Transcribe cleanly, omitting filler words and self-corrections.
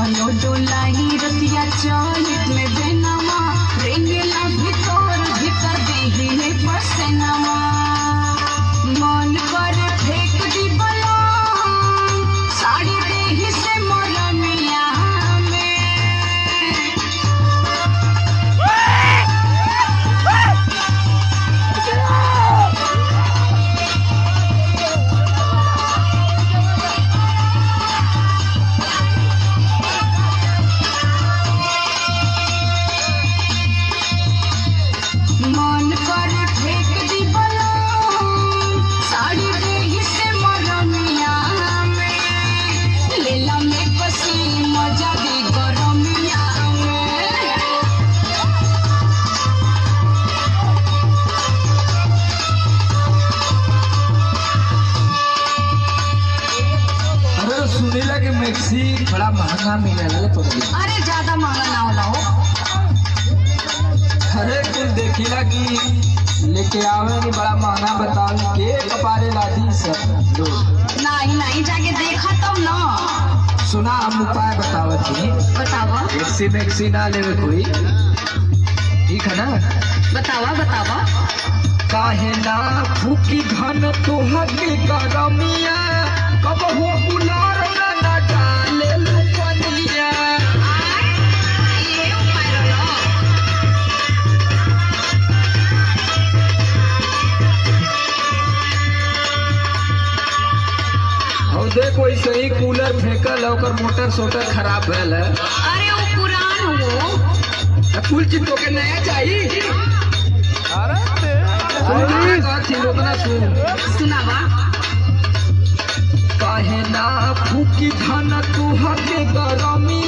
कतनो डोलाई रतिया चौहित में बेनमा रेंगेला भीतर भीतर देही है पसनमा मन कर फेंक दी बलाम साड़ी देही से मोरनिया में मन कर फेंक दी बलाम साड़ी देही से मोरनिया में लेला में कसी मजा दी गरमिया में अरे सुनीला के मैक्सी बड़ा महंगा मिलेला तो अरे ज्यादा महंगा ना होला हो अरे कुल देखिला कि लेके आवे कि बड़ा महंगा बताओ के कपारे लादी सब लोग नहीं नहीं जाके देखा तब ना सुना हम उपाय बतावत थी बतावा मैक्सी मैक्सी ना लेवे कोई ठीक है ना बतावा बतावा काहे ना फूकी धन तोहर के गरमिया कब हो बुलार ना डाले लुकनिया ये उपाय रहा और देखो ऐसे ही कूलर फेंकल है ओकर मोटर सोटर खराब भेल है अरे वो पुरान हो कुल चीज तो के नया चाहिए उतना सुन सुनावा काहे ना फूकी धन तुहर के गरमी